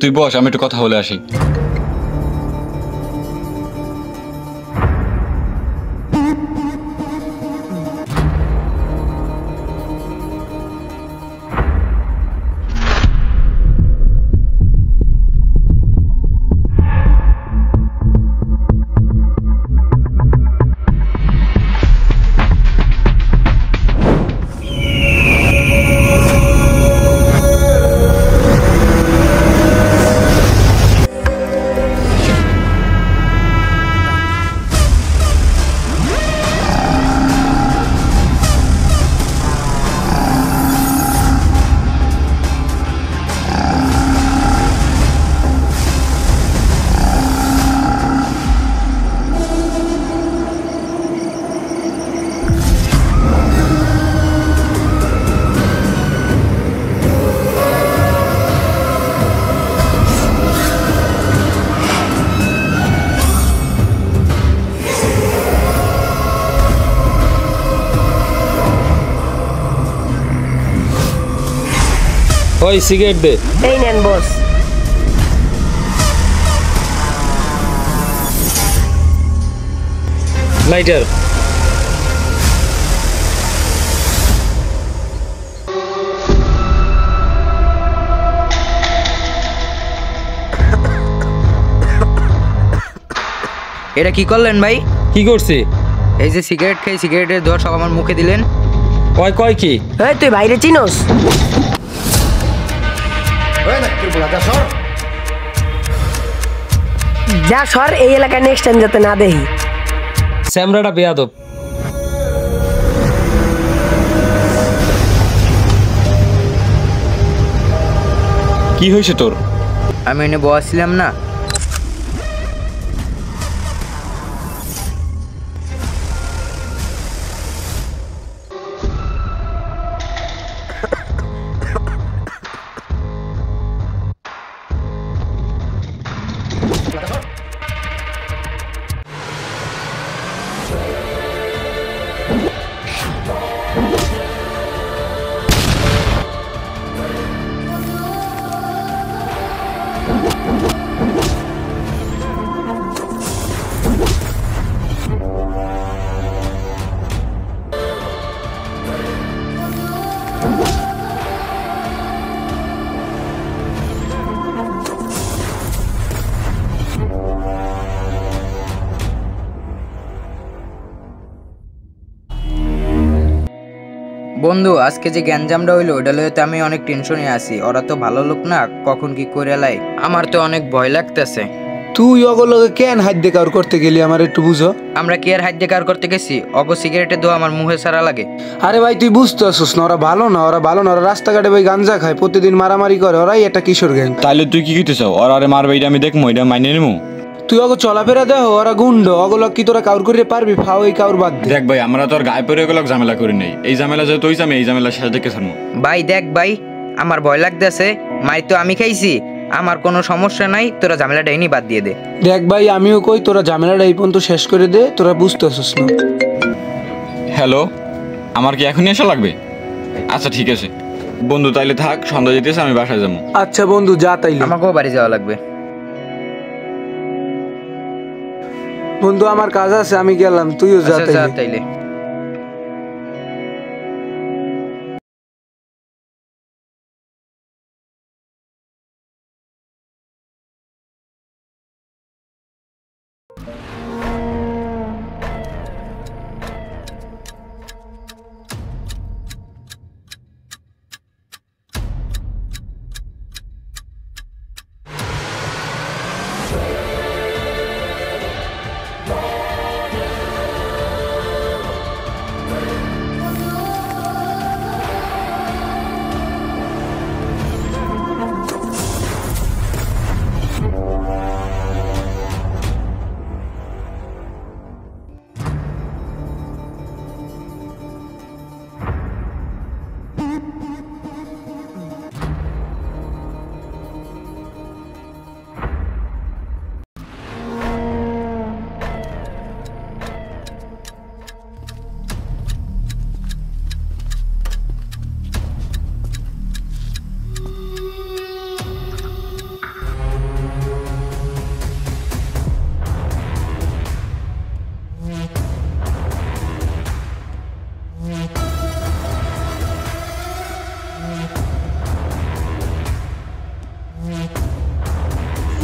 তুই বস, আমি একটু কথা বলে আসি। ওই সিগারেট দে। এই নেন বস। লাইটার। এটা কি করলেন ভাই? কি করছি? এই যে সিগারেট খাই, সিগারেটের ধোঁয়া সব আমার মুখে দিলেন। কয় কি? এই তুই বাইরে চিনোস? যা সর, এই এলাকায় নেক্সট টাইম যাতে না দেখি। স্যামরাটা বেয়াদব। কি হয়েছে তোর? আমি এনে বসছিলাম না, বন্ধু আজকে যে গ্যাঞ্জামটা হইলো ওটা লইতে তো আমি অনেক টেনশনে আছি। ওরা তো ভালো লোক না, কখন কি করে লাই, আমার তো অনেক ভয় লাগতেছে। তুই অগলকে কেন হাত দিয়ে কাউর করতে গেলি আমার একটু বুঝো। আমরা কি আর হাত দিয়ে কার করতে গেছি? অগ সিগারেটের ধোঁয়া আমার মুখে সারা লাগে। আরে ভাই তুই বুঝতে আসছিস না, ওরা ভালো না, ওরা ভালো না, ওরা রাস্তাঘাটে ভাই গাঞ্জা খায়, প্রতিদিন মারামারি করে, ওরাই একটা কিশোর গ্যাং। তাইলে তুই কি করতে চাও? আর আরে মারবে, এটা আমি দেখবো, এটা মাইনে নেবো। তুই অগ চলাফেরা দেহ, ওরা গুন্ড, অগলক কি তোরা কাউর করে পারবি? ফাও এই কাউর বাদ দে। দেখ ভাই, আমরা তো আর গায়ে পরে গেল ঝামেলা করি নাই। এই ঝামেলা যেহেতু হইছে, আমি এই ঝামেলা শেষ দেখে ছাড়বো। ভাই দেখ ভাই, আমার ভয় লাগতেছে। মাই তো আমি খাইছি, আমার কোনো সমস্যা নাই, তোরা ঝামেলাটা এনে বাদ দিয়ে দে। দেখ ভাই আমিও কই, তোরা ঝামেলাটা এই পর্যন্ত শেষ করে দে, তোরা বুঝতে আসছিস না। হ্যালো, আমার কি এখনই আসা লাগবে? আচ্ছা ঠিক আছে বন্ধু, তাইলে থাক, সন্ধ্যা যেতেছে, আমি বাসায় যাবো। আচ্ছা বন্ধু যা তাইলে। আমাকেও বাড়ি যাওয়া লাগবে। বন্ধু আমার কাজ আছে, আমি গেলাম, তুইও যা আচ্ছা, যা তাইলে। তাইলে।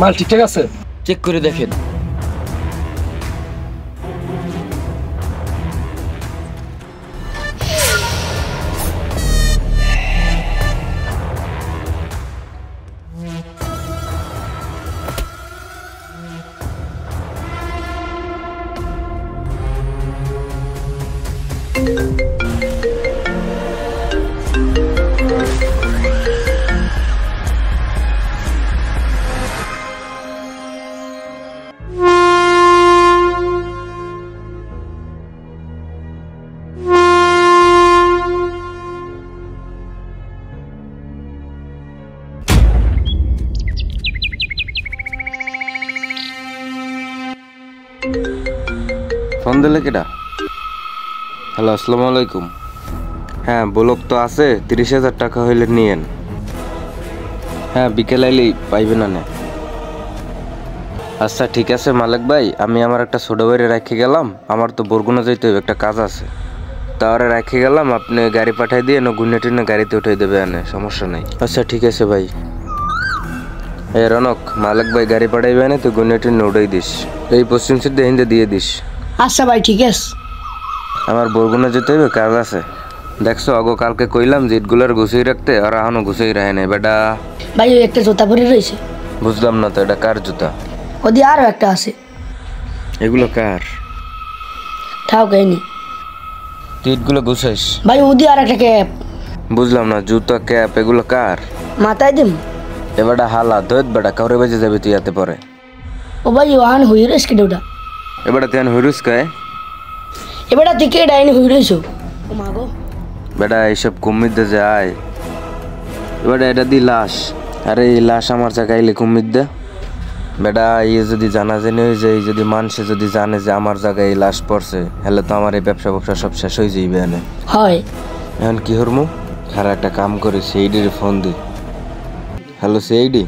মাল ঠিকঠাক আছে? চেক করে দেখেন। ফোন দিলে কেটা? হ্যালো, আসসালামু আলাইকুম। হ্যাঁ, ব্লক তো আছে, 30,000 টাকা হইলে নিয়েন। হ্যাঁ, বিকেল আইলেই পাইবেন না। আচ্ছা ঠিক আছে মালিক ভাই, আমি আমার একটা ছোট ভাইরে রেখে গেলাম, আমার তো বরগুনা যাইতে হবে, একটা কাজ আছে, তাহলে রেখে গেলাম, আপনি গাড়ি পাঠাই দিয়ে গুনে টুনে গাড়িতে উঠাই দেবে আনে, সমস্যা নাই। আচ্ছা ঠিক আছে ভাই। এ রনক, মালিক ভাই গাড়ি পাঠাইবে না, তুই গুনে টুনে উঠাই দিস, এই পশ্চিম সিদ্ধে হিন্দে দিয়ে দিস। আচ্ছা ভাই ঠিক আছে। আমার বরগুনা যেতে হবে, কাজ আছে। দেখছো আগো কালকে কইলাম যে ইটগুলার গুছিয়ে রাখতে, আর এখনো গুছিয়ে রাখে নাই বেটা। ভাই ওই একটা জুতা পরে রয়েছে। বুঝলাম না তো, এটা কার জুতা? ওদি আরো একটা আছে। এগুলো কার? ঠাও কেনি তুই ইটগুলো গুছাইস? ভাই ওদি আর একটা ক্যাপ। বুঝলাম না, জুতা ক্যাপ এগুলো কার? মাথায় দিম। এবারটা হালা ধৈত বেটা, কাউরে বেজে যাবে তুই এতে পরে। ও ভাই ওহান হই রয়েছে কেটে ওটা। এবারটা তুই হইরুস কায়? এবারটা তুই কে ডাইনি হই রয়েছো? ও মা গো। বেটা এইসব কুমির দে যায়। এবারটা এটা দি লাশ। আরে এই লাশ আমার জায়গায় এলে কুমির দে বেটা। ইয়ে যদি জানা জানি হয়ে যায়, যদি মানুষে যদি জানে যে আমার জায়গায় এই লাশ পড়ছে, হলে তো আমার এই ব্যবসা সব শেষ হয়ে যাইবে এনে। হয় এখন কি হরমু? খারাপ একটা কাম করে সেইডির ফোন দি। হ্যালো সেইডি।